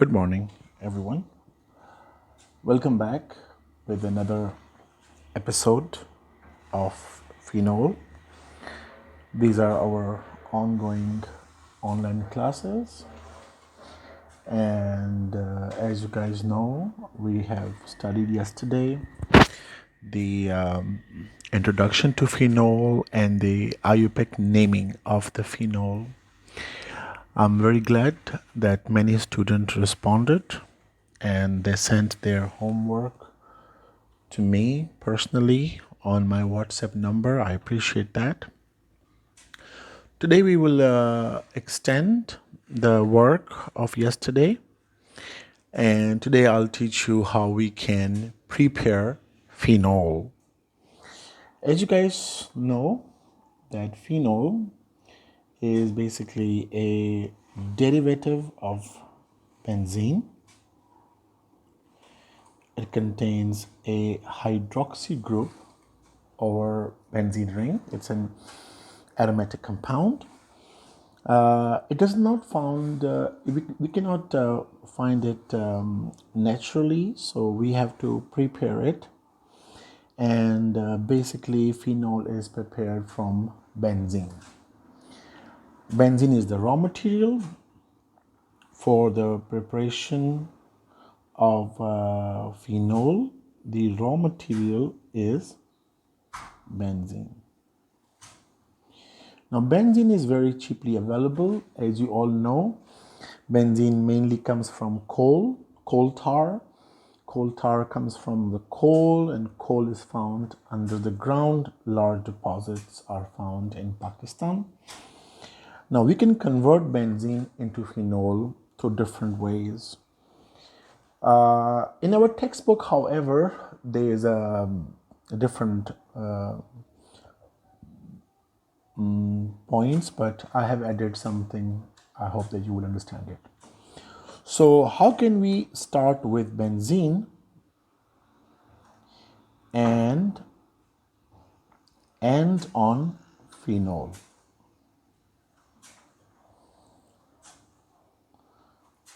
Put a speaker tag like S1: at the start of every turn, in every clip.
S1: Good morning, everyone. Welcome back with another episode of Phenol. These are our ongoing online classes, and as you guys know, we have studied yesterday the introduction to phenol and the IUPAC naming of the phenol. I'm very glad that many students responded and they sent their homework to me personally on my WhatsApp number. I appreciate that. Today we will extend the work of yesterday, and today I'll teach you how we can prepare phenol. As you guys know, that phenol is basically a derivative of benzene. It contains a hydroxy group over benzene ring. It's an aromatic compound. It does not found. We cannot find it naturally, so we have to prepare it. And basically, phenol is prepared from benzene. Benzene is the raw material for the preparation of phenol. The raw material is benzene. Now, benzene is very cheaply available. As you all know, benzene mainly comes from coal tar. Coal tar comes from the coal, and coal is found under the ground. Large deposits are found in Pakistan. Now, we can convert benzene into phenol through different ways. In our textbook, however, there is a different points, but I have added something. I hope that you will understand it. So how can we start with benzene and end on phenol?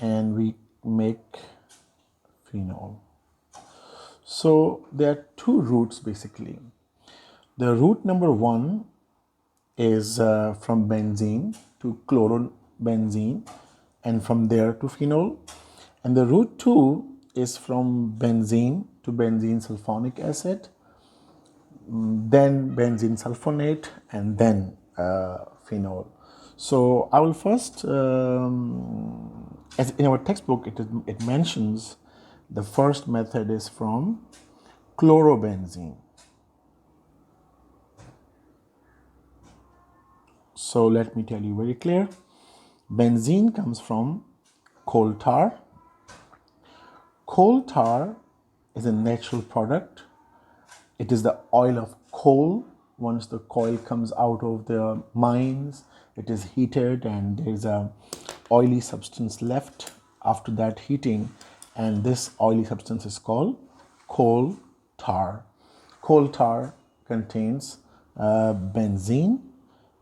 S1: And we make phenol. So there are two routes basically. The route number one is from benzene to chlorobenzene, and from there to phenol. And the route 2 is from benzene to benzene sulfonic acid, then benzene sulfonate, and then phenol. So I will first, as in our textbook, it mentions the first method is from chlorobenzene. So let me tell you very clear. Benzene comes from coal tar. Coal tar is a natural product. It is the oil of coal. Once the coal comes out of the mines, it is heated and there is a oily substance left after that heating, and this oily substance is called coal tar. Coal tar contains benzene.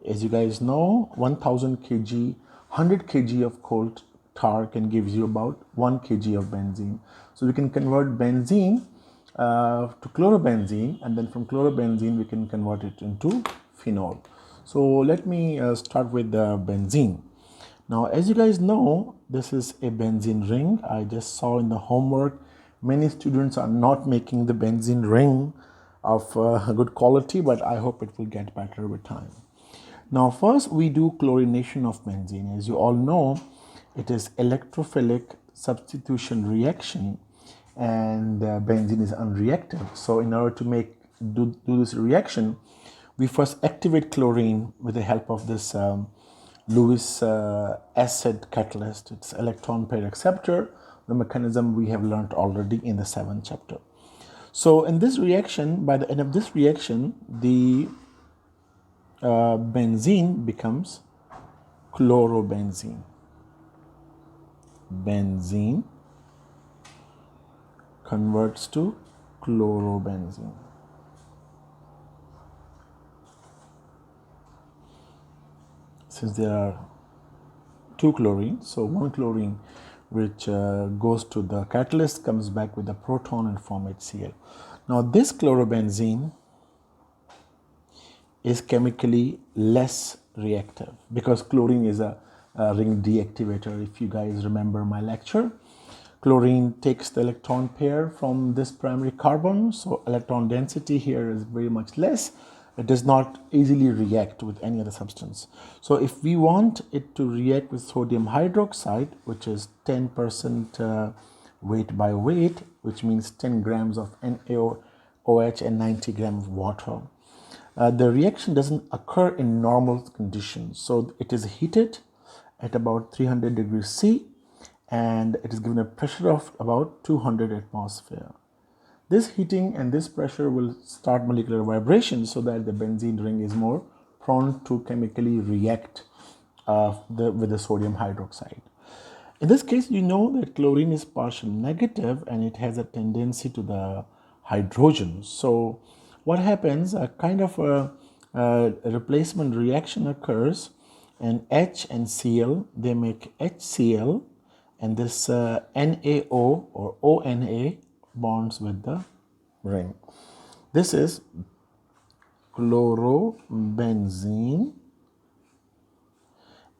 S1: As you guys know, 1000 kg, 100 kg of coal tar can give you about 1 kg of benzene. So we can convert benzene to chlorobenzene, and then from chlorobenzene we can convert it into phenol. So let me start with the benzene. Now, as you guys know, this is a benzene ring. I just saw in the homework many students are not making the benzene ring of good quality, but I hope it will get better with time. Now, first we do chlorination of benzene. As you all know, it is electrophilic substitution reaction, and benzene is unreactive. So in order to do this reaction, we first activate chlorine with the help of this Lewis acid catalyst. It's electron pair acceptor. The mechanism we have learned already in the 7th chapter. So in this reaction, by the end of this reaction, the benzene becomes chlorobenzene. Benzene converts to chlorobenzene. Since there are two chlorines, so one chlorine which goes to the catalyst, comes back with a proton and form HCl. Now this chlorobenzene is chemically less reactive because chlorine is a ring deactivator. If you guys remember my lecture, chlorine takes the electron pair from this primary carbon, so electron density here is very much less. It does not easily react with any other substance. So if we want it to react with sodium hydroxide, which is 10% weight by weight, which means 10 grams of NaOH and 90 grams of water, the reaction doesn't occur in normal conditions. So it is heated at about 300 degrees C and it is given a pressure of about 200 atmosphere. This heating and this pressure will start molecular vibration so that the benzene ring is more prone to chemically react with the sodium hydroxide. In this case, you know that chlorine is partial negative and it has a tendency to the hydrogen. So what happens, a kind of a replacement reaction occurs, and H and Cl, they make HCl, and this NaO or ONA bonds with the ring. This is chlorobenzene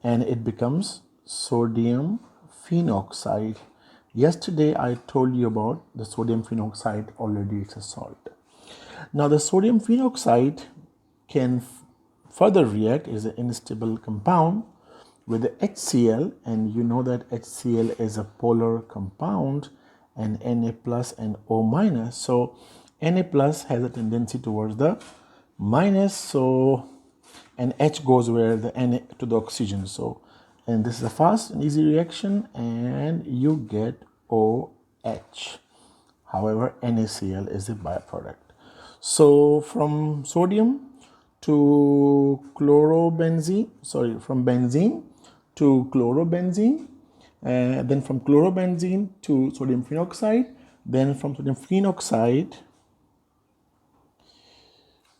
S1: and it becomes sodium phenoxide. Yesterday I told you about the sodium phenoxide, already it's a salt. Now the sodium phenoxide can further react, is an unstable compound with the HCl, and you know that HCl is a polar compound, and Na plus and O minus. So Na plus has a tendency towards the minus, so and H goes where the Na to the oxygen. So, and this is a fast and easy reaction and you get OH. However, NaCl is a byproduct. So from sodium to chlorobenzene, from benzene to chlorobenzene, then from chlorobenzene to sodium phenoxide, then from sodium phenoxide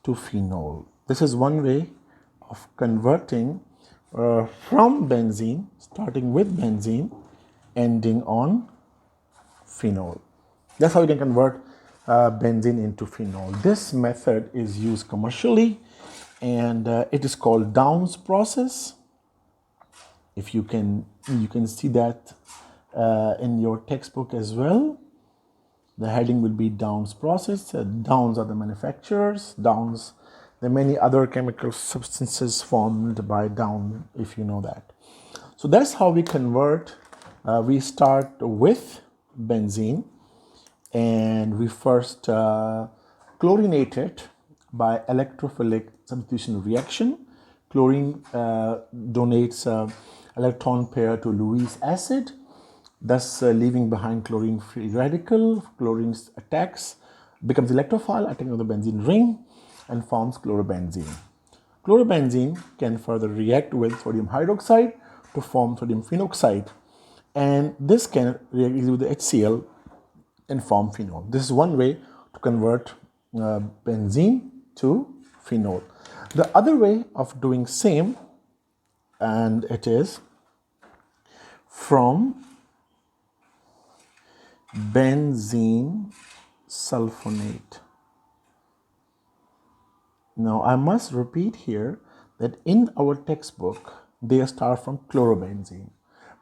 S1: to phenol. This is one way of converting from benzene, starting with benzene, ending on phenol. That's how you can convert benzene into phenol. This method is used commercially and it is called Downs process. If you can see that in your textbook as well. The heading will be Downs process. Downs are the manufacturers. Downs, there are many other chemical substances formed by Down, if you know that. So that's how we convert. We start with benzene and we first chlorinate it by electrophilic substitution reaction. Chlorine donates electron pair to Lewis acid, thus leaving behind chlorine free radical. Chlorine attacks, becomes electrophile, attacking on the benzene ring and forms chlorobenzene. Chlorobenzene can further react with sodium hydroxide to form sodium phenoxide, and this can react with the HCl and form phenol. This is one way to convert benzene to phenol. The other way of doing same, and it is from benzene sulfonate. Now I must repeat here that in our textbook they start from chlorobenzene,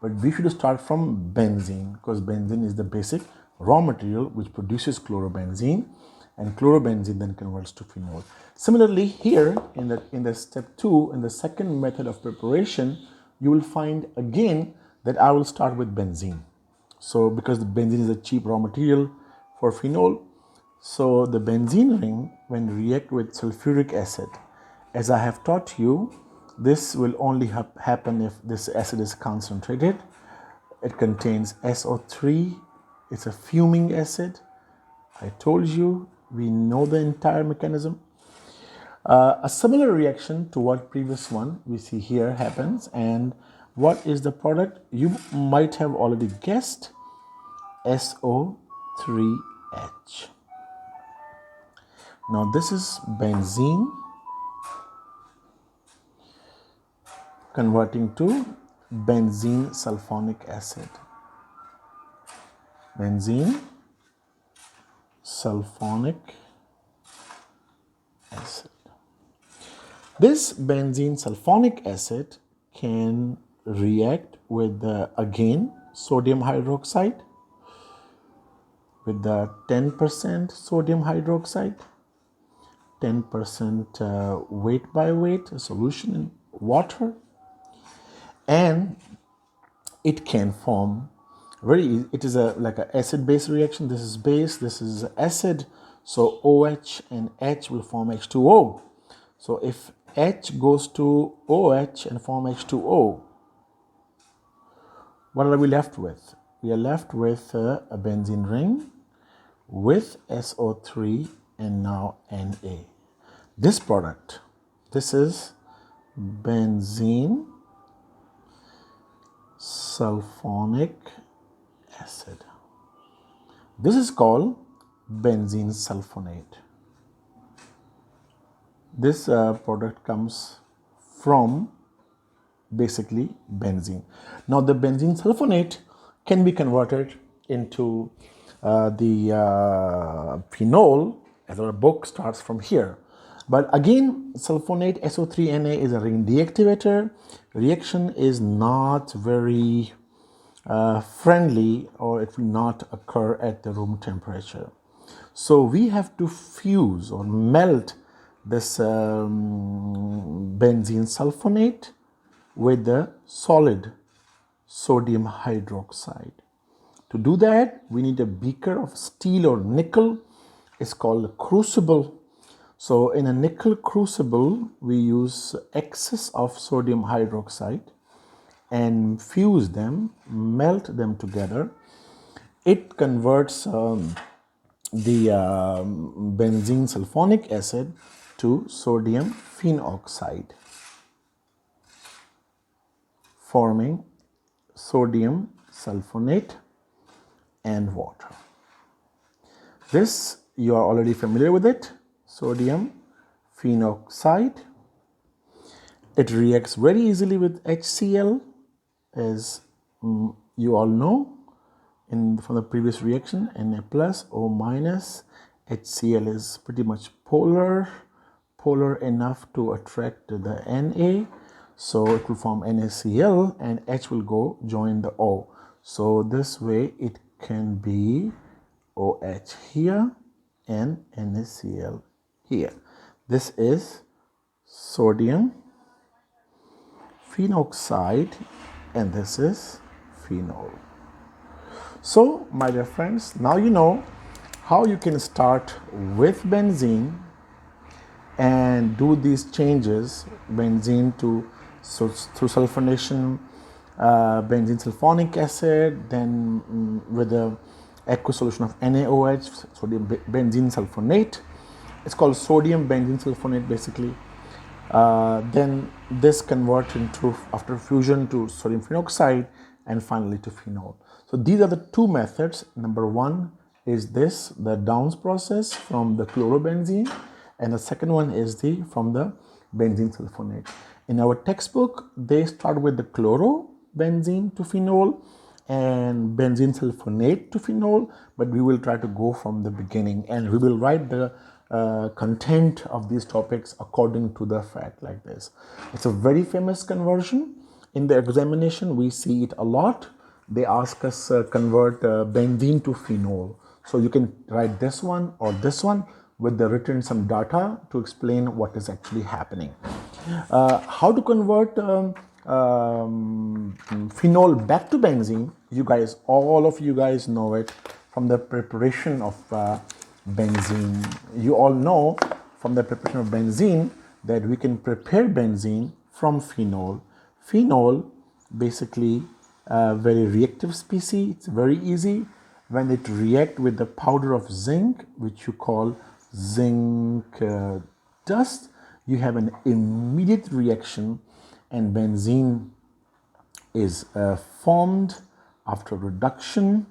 S1: but we should start from benzene because benzene is the basic raw material which produces chlorobenzene, and chlorobenzene then converts to phenol. Similarly, here in the step 2, in the second method of preparation, you will find again that I will start with benzene. So because the benzene is a cheap raw material for phenol, so the benzene ring, when react with sulfuric acid, as I have taught you, this will only happen if this acid is concentrated. It contains SO3. It's a fuming acid. I told you, we know the entire mechanism. A similar reaction to what previous one we see here happens, and what is the product? You might have already guessed, SO3H. Now this is benzene converting to benzene sulfonic acid. benzene sulfonic acid. This benzene sulfonic acid can react with again sodium hydroxide with the 10% sodium hydroxide, 10% weight by weight solution in water, and it can form it is like an acid base reaction. This is base, this is acid, so OH and H will form H2O. So if H goes to OH and form H2O, what are we left with? We are left with a benzene ring with SO3 and now Na. This product, this is benzene sulfonic acid. This is called benzene sulfonate. This product comes from basically benzene. Now the benzene sulfonate can be converted into the phenol, as our book starts from here. But again, sulfonate SO3Na is a ring deactivator. Reaction is not very friendly, or it will not occur at the room temperature. So we have to fuse or melt this benzene sulfonate with the solid sodium hydroxide. To do that, we need a beaker of steel or nickel. It's called a crucible. So in a nickel crucible, we use excess of sodium hydroxide and fuse them, melt them together. It converts the benzene sulfonic acid to sodium phenoxide, forming sodium sulfonate and water. This, you are already familiar with it, sodium phenoxide. It reacts very easily with HCl, as you all know from the previous reaction. Na plus O minus, HCl is pretty much polar enough to attract the Na, so it will form NaCl and H will go join the O. So this way it can be OH here and NaCl here. This is sodium phenoxide and this is phenol. So my dear friends, now you know how you can start with benzene and do these changes, benzene through sulfonation, benzene sulfonic acid, then with the aqueous solution of NaOH, sodium benzene sulfonate. It's called sodium benzene sulfonate basically. Then this converts into, after fusion, to sodium phenoxide and finally to phenol. So these are the two methods. Number one is this, the Downs process from the chlorobenzene, and the second one is from the benzene sulfonate. In our textbook, they start with the chlorobenzene to phenol and benzene sulfonate to phenol, but we will try to go from the beginning and we will write the content of these topics according to the fact like this. It's a very famous conversion. In the examination, we see it a lot. They ask us convert benzene to phenol. So you can write this one or this one with the written some data to explain what is actually happening. How to convert phenol back to benzene, you guys, all of you guys know it from the preparation of benzene. You all know from the preparation of benzene that we can prepare benzene from phenol. Phenol, basically a very reactive species. It's very easy. When it react with the powder of zinc, which you call zinc dust, you have an immediate reaction and benzene is formed after reduction.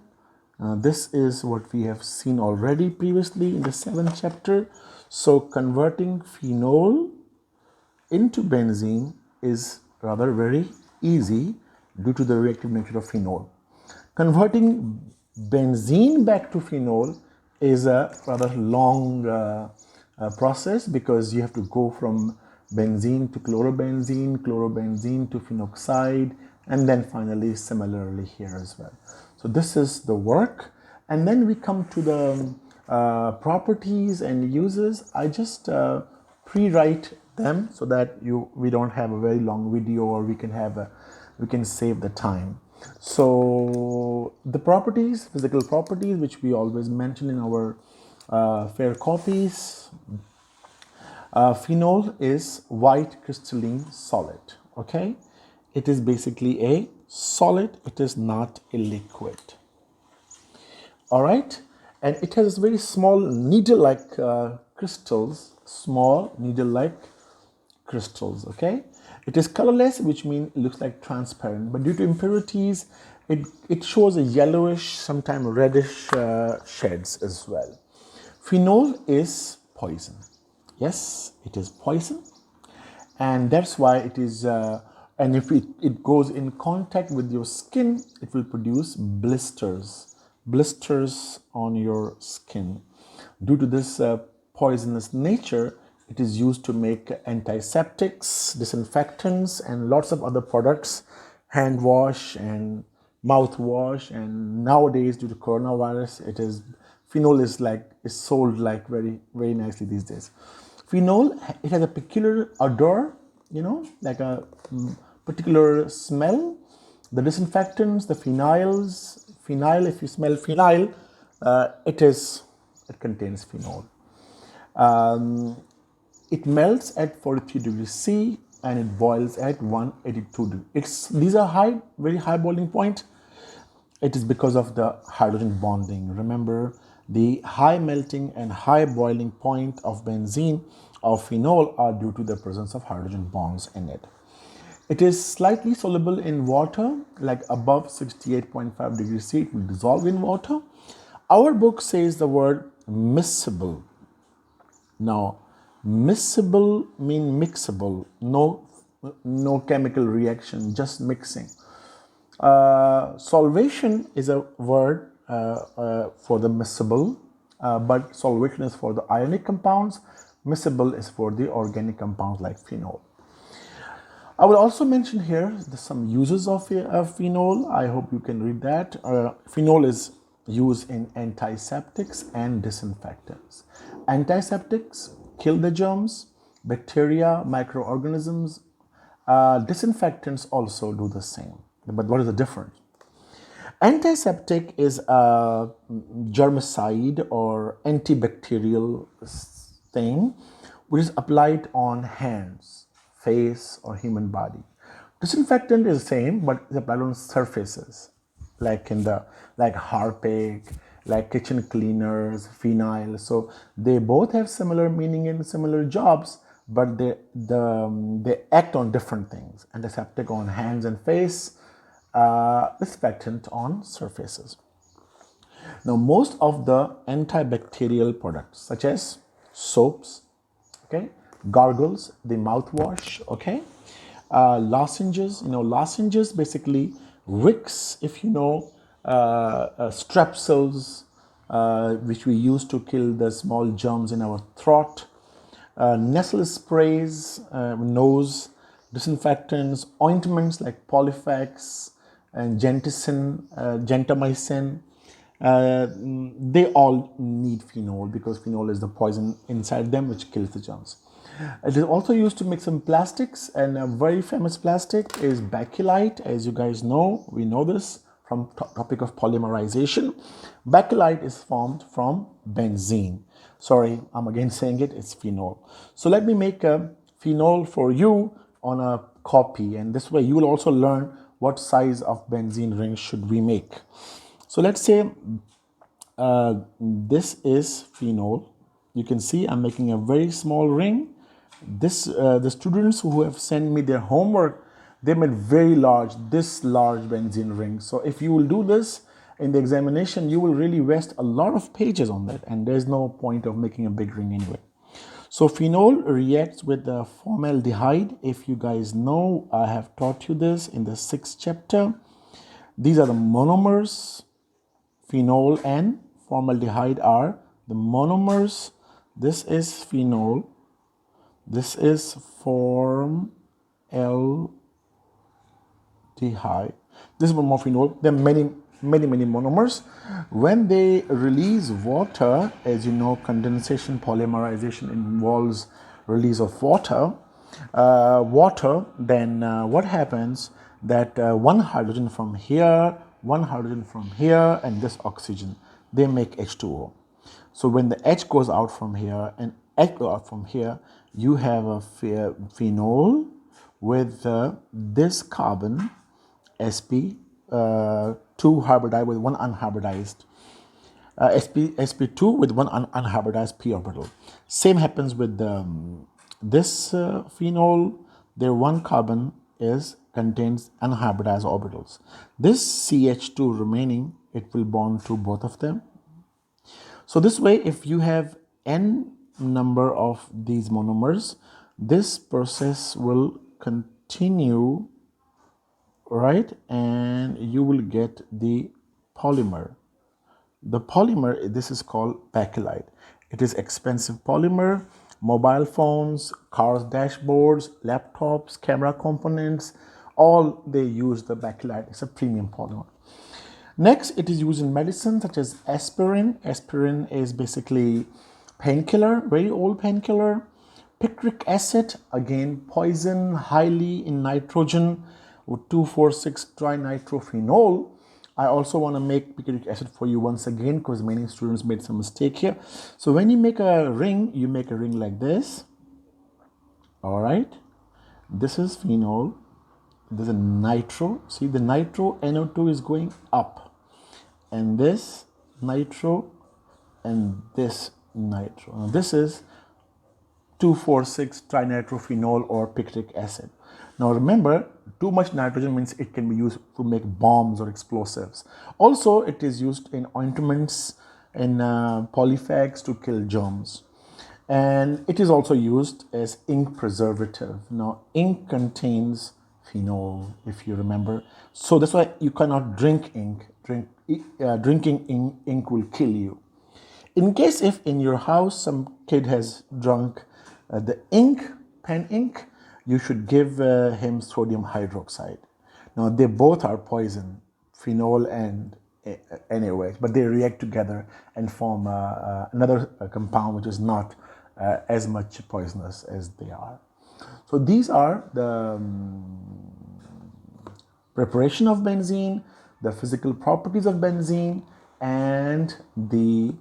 S1: This is what we have seen already previously in the 7th chapter. So converting phenol into benzene is rather very easy due to the reactive nature of phenol. Converting benzene back to phenol is a rather long process, because you have to go from benzene to chlorobenzene, chlorobenzene to phenoxide, and then finally similarly here as well. So this is the work, and then we come to the properties and uses. I just pre-write them so that we don't have a very long video, or we can save the time. So the properties, physical properties, which we always mention in our fair copies. Phenol is white crystalline solid. Okay, it is basically a solid. It is not a liquid. All right, and it has very small needle-like crystals. Small needle-like crystals. Okay, it is colorless, which means it looks like transparent, but due to impurities it shows a yellowish, sometimes reddish shades as well. Phenol is poison. Yes, it is poison, and that's why it is and if it goes in contact with your skin, it will produce blisters on your skin. Due to this poisonous nature, it is used to make antiseptics, disinfectants, and lots of other products, hand wash and mouthwash. And nowadays, due to coronavirus, phenol is sold like very, very nicely these days. Phenol, it has a peculiar odor, like a particular smell. The disinfectants, the phenyl, if you smell phenyl, it contains phenol. It melts at 43 degrees C and it boils at 182 degrees. These are very high boiling point. It is because of the hydrogen bonding. Remember, the high melting and high boiling point of benzene or phenol are due to the presence of hydrogen bonds in it. It is slightly soluble in water, like above 68.5 degrees C, it will dissolve in water. Our book says the word miscible. Now, miscible means mixable, no chemical reaction, just mixing. Solvation is a word for the miscible, but solvation is for the ionic compounds. Miscible is for the organic compounds like phenol. I will also mention here some uses of phenol. I hope you can read that. Phenol is used in antiseptics and disinfectants. Antiseptics kill the germs, bacteria, microorganisms. Disinfectants also do the same. But what is the difference? Antiseptic is a germicide or antibacterial thing which is applied on hands, face, or human body. Disinfectant is the same, but it's applied on surfaces, like Harpic, like kitchen cleaners, phenyl. So they both have similar meaning and similar jobs, but they act on different things. Antiseptic on hands and face, disinfectant on surfaces. Now, most of the antibacterial products, such as soaps, okay, gargles, the mouthwash, okay, lozenges. Lozenges basically wicks, if you know, strepsils, which we use to kill the small germs in our throat, nasal sprays, nose, disinfectants, ointments like Polyfex and gentamicin. They all need phenol because phenol is the poison inside them which kills the germs. It is also used to make some plastics, and a very famous plastic is bakelite. As you guys know, we know this from topic of polymerization. Bakelite is formed from benzene. Sorry, I'm again saying it's phenol. So let me make a phenol for you on a copy, and this way you will also learn what size of benzene ring should we make. So let's say this is phenol. You can see I'm making a very small ring. The students who have sent me their homework, they made this large benzene ring. So if you will do this in the examination, you will really waste a lot of pages on that, and there's no point of making a big ring anyway. So phenol reacts with the formaldehyde. If you guys know, I have taught you this in the 6th chapter. These are the monomers. Phenol and formaldehyde are the monomers. This is phenol. This is formaldehyde. This is more phenol. There are many monomers. When they release water, as you know, condensation, polymerization involves release of water. Then what happens that one hydrogen from here, one hydrogen from here, and this oxygen, they make H2O. So when the H goes out from here and H goes out from here, you have a phenol with this carbon, sp2 hybridized with one unhybridized, sp2 with one unhybridized p orbital. Same happens with this phenol. Their one carbon contains unhybridized orbitals. This CH2 remaining, it will bond to both of them. So this way, if you have n number of these monomers, this process will continue, right? And you will get the polymer. The polymer, this is called bakelite. It is expensive polymer. Mobile phones, cars, dashboards, laptops, camera components, all they use the bakelite. It's a premium polymer. Next, it is used in medicine such as aspirin. Aspirin is basically painkiller, very old painkiller. Picric acid, again poison, highly in nitrogen with 2,4,6-trinitrophenol. I also want to make picric acid for you once again because many students made some mistake here. So when you make a ring, you make a ring like this. All right. This is phenol. There's a nitro. See, the nitro NO2 is going up. And this nitro and this nitro. Now this is 2,4,6-trinitrophenol or picric acid. Now remember, too much nitrogen means it can be used to make bombs or explosives. Also, it is used in ointments, in polyfags to kill germs. And it is also used as ink preservative. Now, ink contains phenol, if you remember. So that's why you cannot drink ink. Drinking ink will kill you. In case if in your house some kid has drunk the ink, pen ink, you should give him sodium hydroxide. Now they both are poison, phenol and anyways, but they react together and form another compound which is not as much poisonous as they are. So these are the preparation of benzene, the physical properties of benzene, and the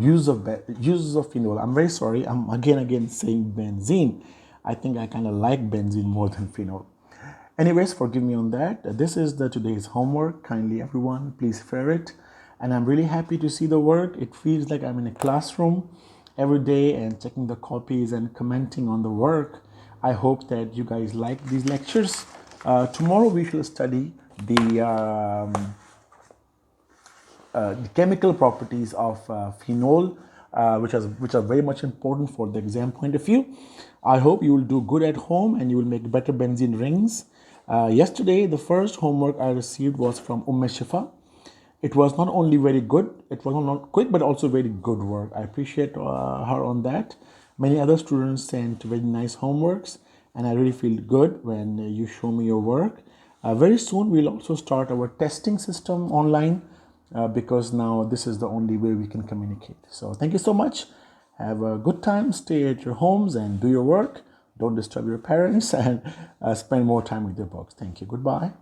S1: uses of phenol. I'm very sorry. I'm again saying benzene. I think I kind of like benzene more than phenol. Anyways, forgive me on that. This is today's homework. Kindly, everyone, please share it. And I'm really happy to see the work. It feels like I'm in a classroom every day and checking the copies and commenting on the work. I hope that you guys like these lectures. Tomorrow we shall study the chemical properties of phenol, which are very much important for the exam point of view. I hope you will do good at home and you will make better benzene rings. Yesterday, the first homework I received was from Shifa. It was not only very good, it was not quick, but also very good work. I appreciate her on that. Many other students sent very nice homeworks, and I really feel good when you show me your work. Very soon, we'll also start our testing system online because now this is the only way we can communicate. So thank you so much. Have a good time. Stay at your homes and do your work. Don't disturb your parents and spend more time with your books. Thank you. Goodbye.